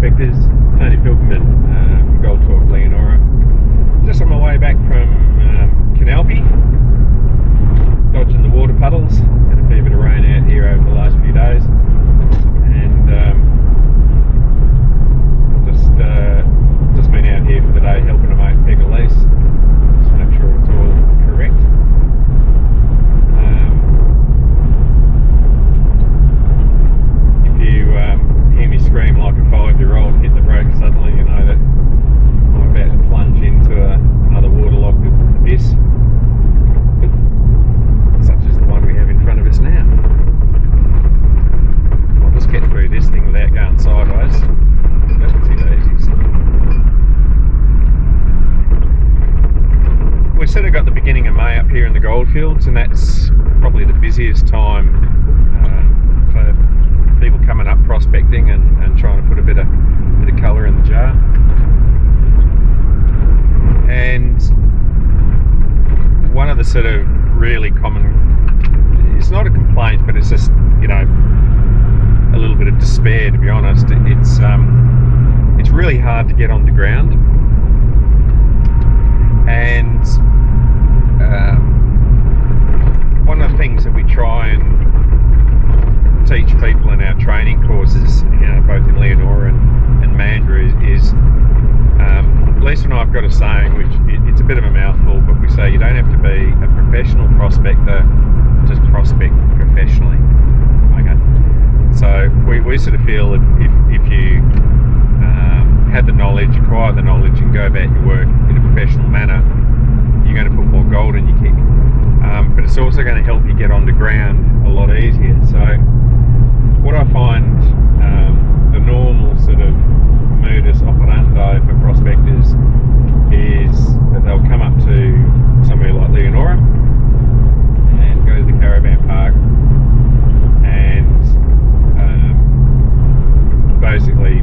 prospectors, Tony Pilkington, Gold Talk Leonora. Just on my way back from Canalpi, dodging the water puddles. Had a fair bit of rain out here over the last few days, and just been out here for the day helping a mate peg a lease. Just make sure it's all correct. If you hear me scream like a 5-year-old and hit the brakes suddenly, you know that I'm about to plunge into another waterlogged abyss, such as the one we have in front of us now. I'll just get through this thing without going sideways. We've sort of got the beginning of May up here in the goldfields, and that's probably the busiest time for people coming up prospecting and trying to put a bit of colour in the jar. And one of the sort of really common, it's not a complaint, but it's just, you know, a little bit of despair, to be honest. It's really hard to get on the ground, and one of the things that we try and teach people in our training courses, you know, both in Leonora and Mandurah, is Lisa and I have got a saying, which it's a bit of a mouthful, but we say you don't have to be a professional prospector to prospect professionally. Okay, so we sort of feel that if you have the knowledge, acquire the knowledge, and go about your work in a professional manner, you're going to put more gold in your kick. But it's also going to help you get on the ground a lot easier. So what I find the normal sort of modus operandi for prospectors is that they'll come up to somewhere like Leonora and go to the caravan park and basically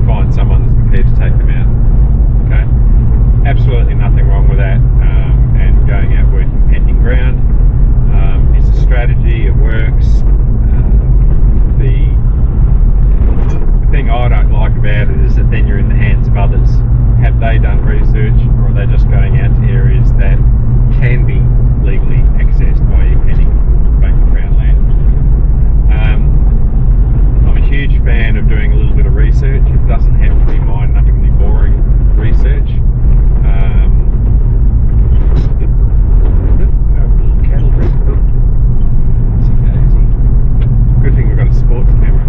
find someone that's prepared to take them out. Okay, absolutely nothing wrong with that, and going out working pending ground. It's a strategy, it works. The thing I don't like about it is that then you're in the hands of others. Have they done research, or are they just going out to areas that can be legally accessed by pending vacant ground land? I'm a huge fan of doing a little bit of research. It doesn't have to be mind-numbingly boring research. Cattle breed. Good thing we've got a sports camera.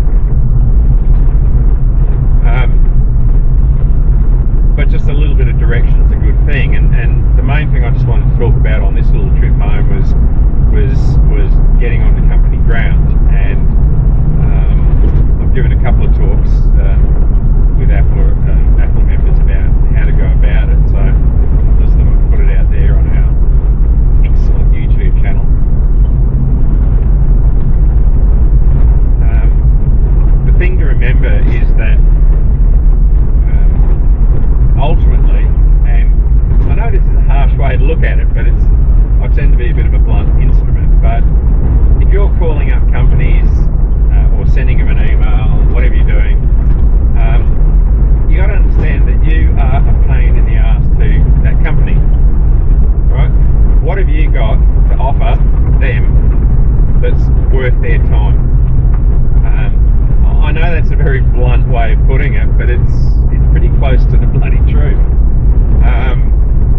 But just a little bit of direction's a good thing, and the main thing I just wanted to talk about on this little trip home was getting onto company ground. And I've given a couple of talks with Apple members about how to go about it, so I just thought I'd put it out there on our excellent YouTube channel. The thing to remember is that ultimately, and I know this is a harsh way to look at it, but I tend to be a bit of a blunt instrument, but if you're calling up companies or sending them an email, whatever you're doing, you got to understand that you are a pain in the ass to that company, right? What have you got to offer them that's worth their time? I know that's a very blunt way of putting it, but it's pretty close to the bloody truth.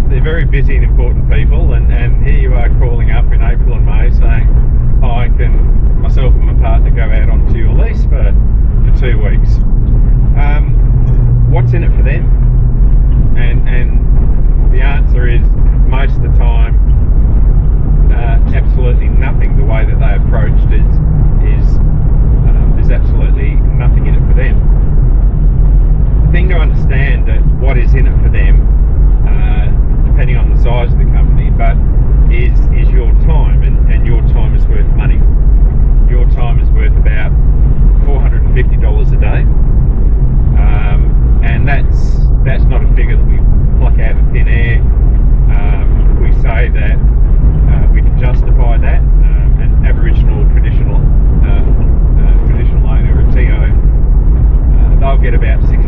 They're very busy and important people, and here you are calling up in April and May saying, I can, myself and my partner, go out onto your lease for 2 weeks. What's in it for them? And the answer is, most of the time, absolutely nothing. The way that they approached is there's absolutely nothing in it for them. The thing to understand that what is in it for them, depending on the size of the company, but is your time, and your time is worth money. Your time is worth about $450 a day, and that's not a figure that we pluck out of thin air. We say that we can justify that. An Aboriginal traditional owner, a TO, they'll get about $600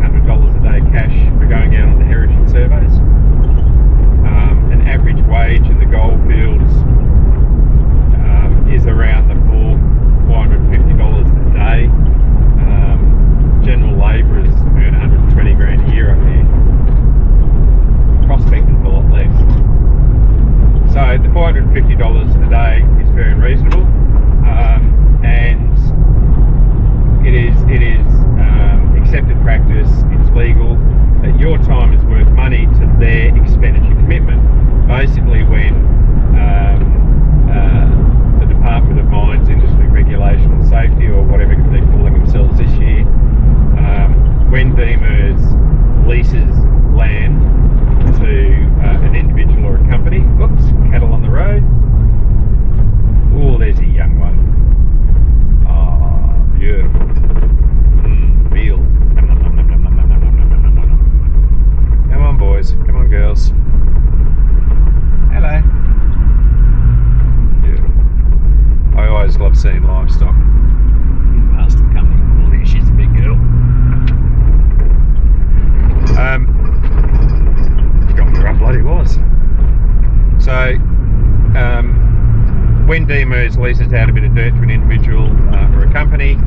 when DMERS leases out a bit of dirt to an individual or a company,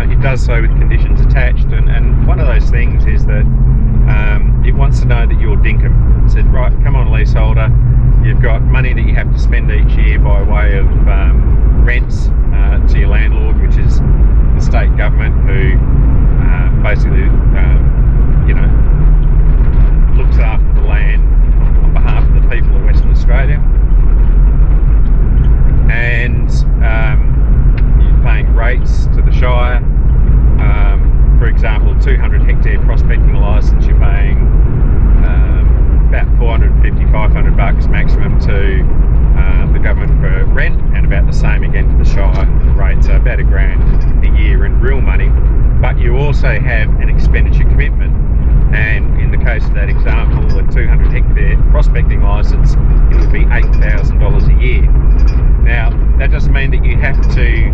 it does so with conditions attached, and one of those things is that it wants to know that you're dinkum. It said, right, come on leaseholder, you've got money that you have to spend each year by way of rents to your landlord, which is the state government, who basically looks after the land on behalf of the people of Western Australia. And you're paying rates to the Shire. For example, 200 hectare prospecting licence, you're paying about 450, 500 bucks maximum to the government for rent, and about the same again to the Shire rate, so about $1,000 a year in real money. But you also have an expenditure commitment, and in the case of that example, a 200 hectare prospecting licence, it would be $8,000 a year. Now, that doesn't mean that you have to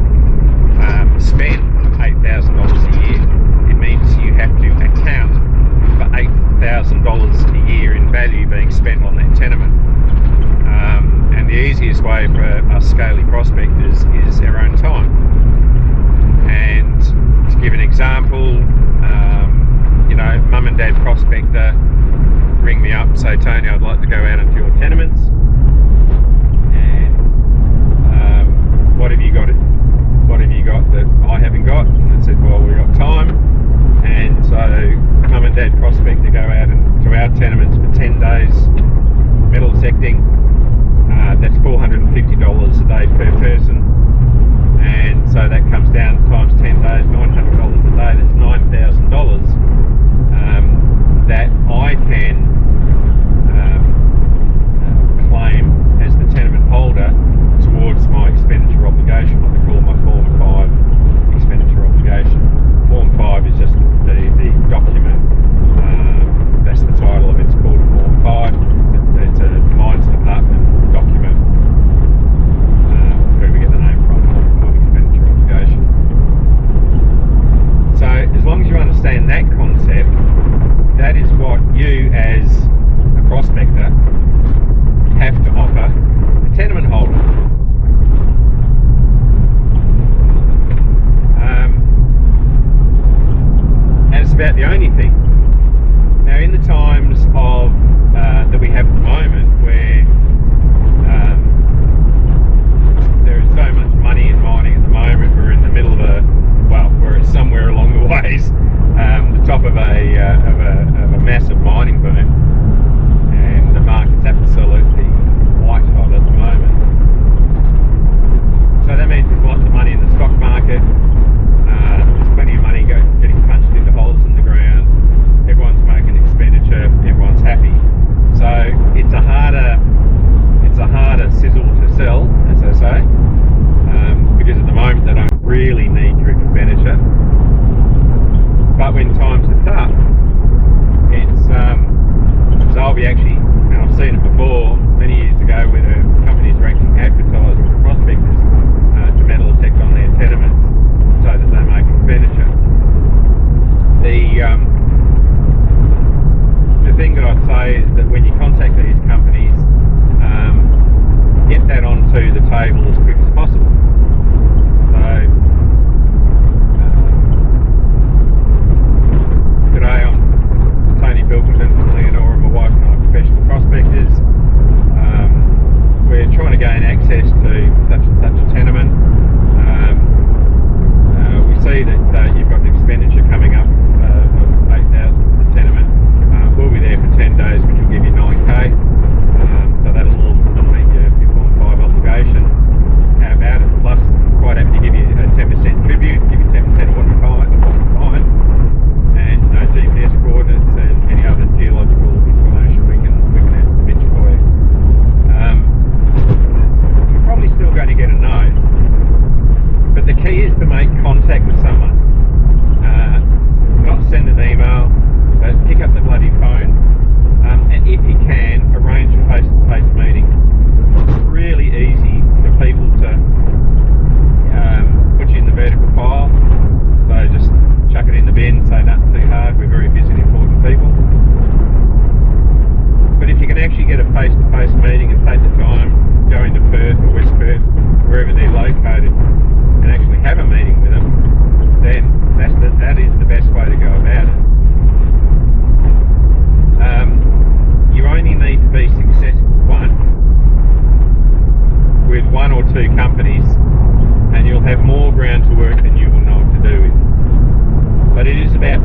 spend $8,000 a year. It means you have to account for $8,000 a year in value being spent on that tenement. And the easiest way for us scaly prospectors is our own time. And to give an example, mum and dad prospector ring me up and say, Tony, I'd like to go out into your tenements, and what have you got that I haven't got? And I said, well, we've got time. And so mum and dad prospector go out into our tenements for 10 days metal detecting. That's $450 a day per person, and so that comes down times 10 days, $900 a day. That's $9,000 that I can claim as the tenement holder towards my expenditure obligation, what they call my Form 5 expenditure obligation. Form 5 is just the document. That's the title of it. It's called Form 5. It's a mines department document. Where we get the name from, Form 5 expenditure obligation. So as long as you understand that concept, that is what you as a prospector have to offer a tenement holder. And it's about the only thing. Now, in the times of that we have at the moment, where there is so much money in mining at the moment, we're in the middle of we're somewhere along the ways, the top of a massive mining boom, and the market's absolutely white hot at the moment. So that means there's lots of money in the stock market. There's plenty of money getting punched into holes in the ground. Everyone's making expenditure. Everyone's happy. So it's a harder sizzle to sell, as they say, because at the moment they don't really need your expenditure. But when times are tough, it's so I'll be actually, and I've seen it before many years ago, where the companies are actually advertising to prospectors to metal detect on their tenements so that they make expenditure. The thing that I'd say is that when you contact these companies, get that onto the table as quick as possible. So today I'm Tony Pilkington from Leonora, and my wife and I are professional prospectors. We're trying to gain access to such and such a tenement. We see that you've got an expenditure coming up of $8,000 for the tenement. We'll be there for 10 days, which will give you $9,000. So that'll meet your Form 5 obligation.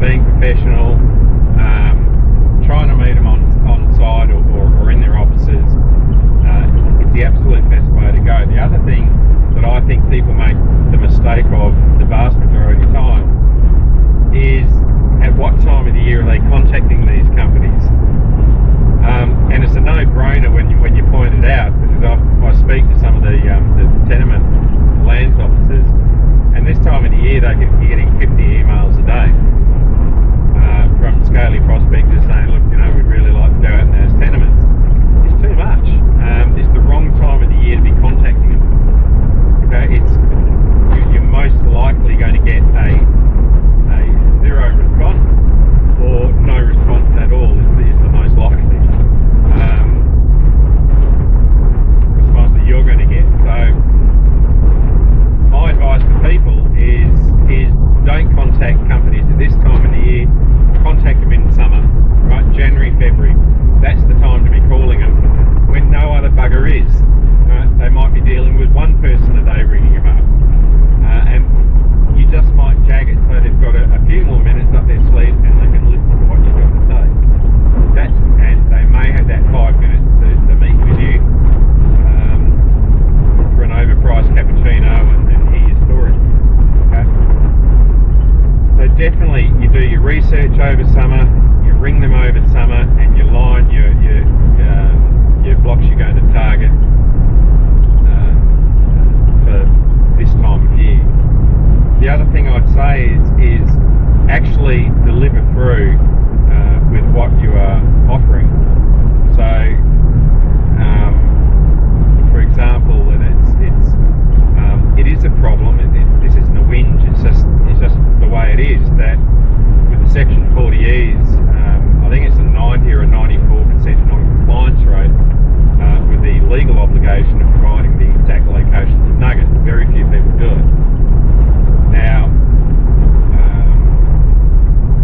being professional, trying to meet them on site or in their offices. It's the absolute best way to go. The other thing that I think people make the mistake of the vast majority of time is at what time of the year are they contacting these companies? And it's a no-brainer when you point it out, because I speak to some of the tenement lands officers, and this time of the year you're getting 50 emails a day from scaly prospectors saying, look, we'd really like to go out in those tenements. It's too much. It's the wrong time of the year to be contacting them. Okay, you're most likely going to get a zero response or no response at all is the most likely response that you're going to get. So my advice to people is don't contact companies at this time of the year. Contact them in summer, right? January, February. That's the time to be calling them when no other bugger is. They might be dealing with one person a day ringing them up, and you just might jag it so they've got a few more minutes up their sleeve and they can listen to what you've got to say. And they may have that 5 minutes to meet with you for an overpriced cappuccino and hear your story. Okay? So definitely you do your research over summer, you ring them over summer, and you line your blocks you're going to target for this time of year. The other thing I'd say is actually deliver through with what you are offering. So, for example, and it is a problem. This isn't a whinge. It's just the way it is. That with the Section 40Es, I think it's a 90 or a 94% non-compliance rate with the legal obligation of providing the exact locations of nuggets. Very few people do it. Now,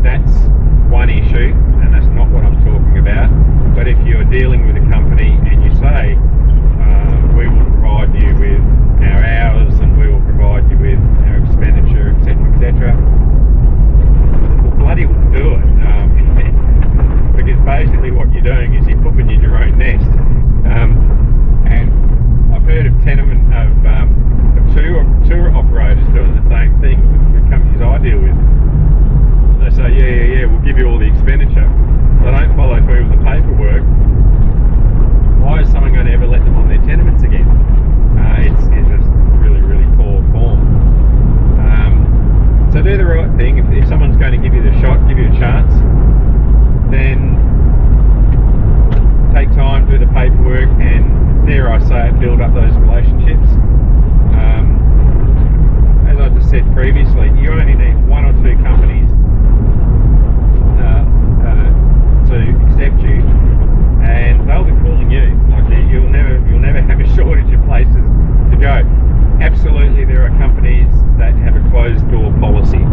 that's one issue, and that's not what I'm talking about. But if you're dealing with a company and you say, we will provide you with our hours and we will provide you with our expenditure, etc., well, bloody well do it. Because basically what you're doing is you're pooping in your own nest. And I've heard of tour operators doing the same thing with companies I deal with. They say, yeah, we'll give you all the expenditure. They don't follow through with the paperwork. Why is someone going to ever let them on their tenements again? It's just really, really poor form. So do the right thing. If someone's going to give you the shot, give you a chance, then take time, do the paperwork, and dare I say it, build up those relationships. As I just said previously, you only need one or two companies to accept you, and they'll be calling you. Like you'll never have a shortage of places to go. Absolutely, there are companies that have a closed door policy.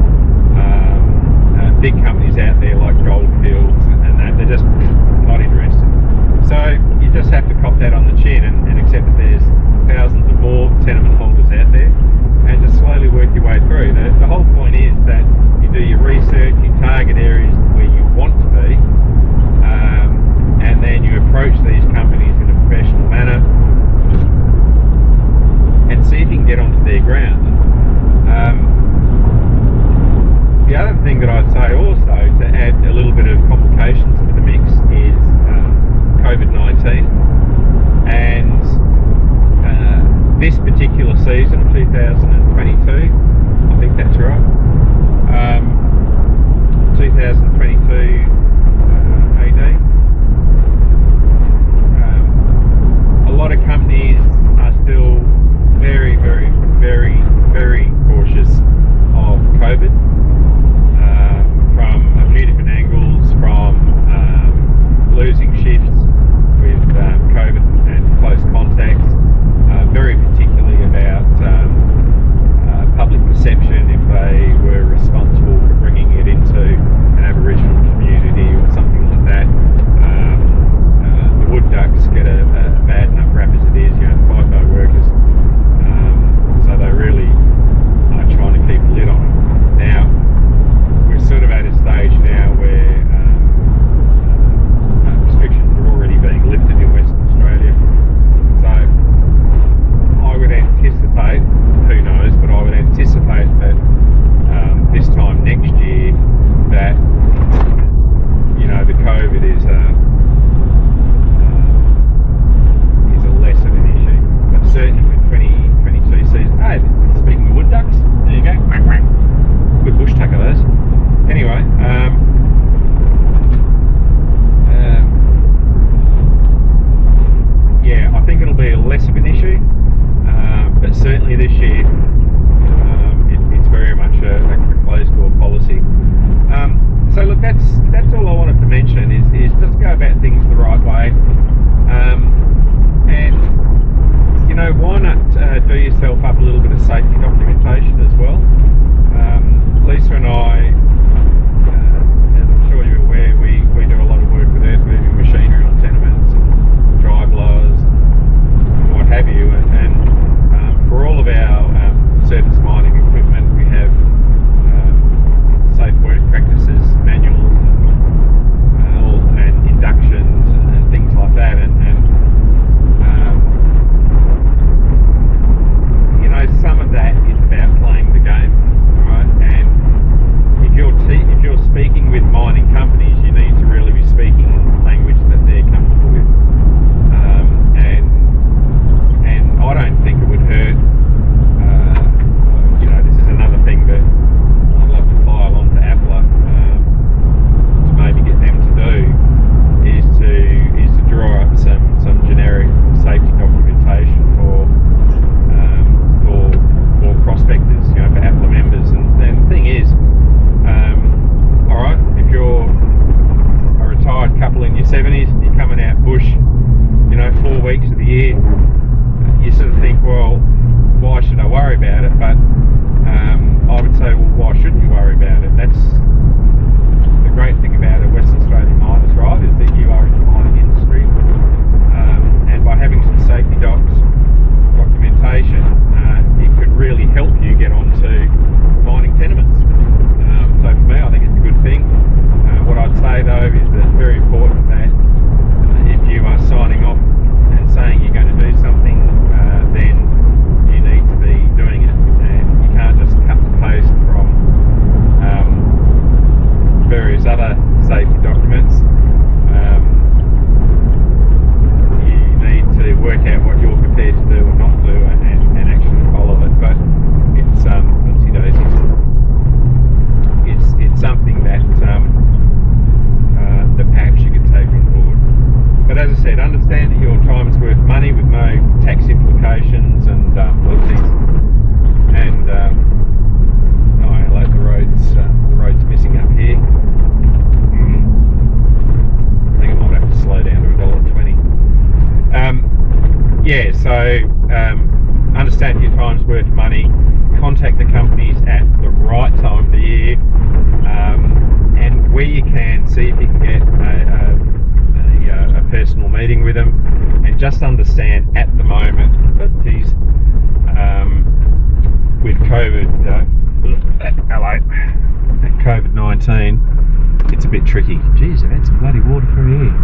Big companies out there like Goldfields and that, they're just not interested. So you just have to cop that on the chin and accept that there's thousands of more tenement holders out there, and just slowly work your way through. The whole point is that you do your research, you target areas where you want to be, and then you approach these companies in a professional manner and see if you can get onto their ground. The other thing that I'd say also, to add a little bit of complications to the mix, is COVID-19. And this particular season, 2022, I think that's right, 2022 AD, a lot of companies are still very, very, very, very cautious of COVID. From a few different angles, from losing shifts with COVID and close contacts, very particularly about public perception if they were responsible for bringing it into an Aboriginal community or something like that. The wood ducks get a bad enough rap as it is, FIFO workers, so they really are trying to keep a lid on them. Now, speaking with mining companies, you need to really be speaking language that they're comfortable with. And I don't think it would hurt. This is another thing that I'd love to pile on to Appler to maybe get them to do is to draw up some generic safety documentation for prospectors, for Appler members. And the thing is, all right, if you're a retired couple in your 70s and you're coming out bush, 4 weeks of the year, you sort of think, well, why should I worry about it? But I would say, well, why shouldn't you worry about it? That's the great thing about a Western Australian miners, right, is that you are in the mining industry, and by having some safety documentation, it could really help you get onto mining tenements. So for me, I think it's a good thing. What I'd say though is that it's very important that if you are signing off and saying you're going to do something, then you need to be doing it, and you can't just cut and paste from various other safety documents. You need to work out what you're prepared to do or not do, and actually follow it. But it's it's something that that perhaps you could take on board. But as I said, understand that your time is worth money with no tax implications and things. And the road's missing up here. I think I might have to slow down to $1.20. Understand your time's worth money. Contact the companies at the right time of the year, and where you can, see if you can get a personal meeting with them, and just understand at the moment that with COVID-19, it's a bit tricky. Geez, I've had some bloody water through here.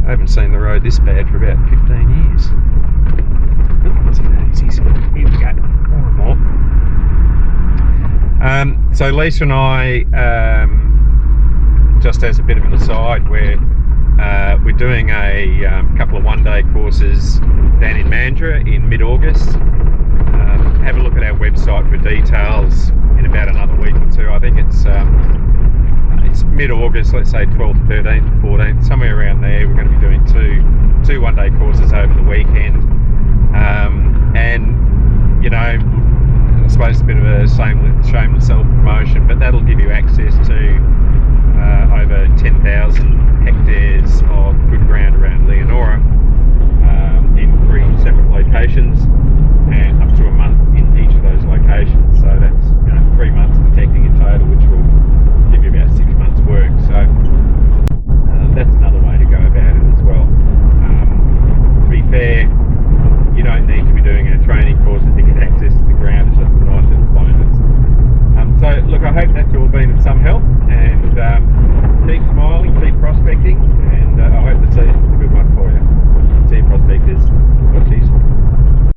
I haven't seen the road this bad for about 15 years. Here we go. More. So Lisa and I, just as a bit of an aside, we're doing a couple of one-day courses down in Mandurah in mid-August. Have a look at our website for details in about another week or two. I think it's mid-August, let's say 12th, 13th, 14th, somewhere around there. We're going to be doing two one-day courses over the weekend. And I suppose it's a bit of a shameless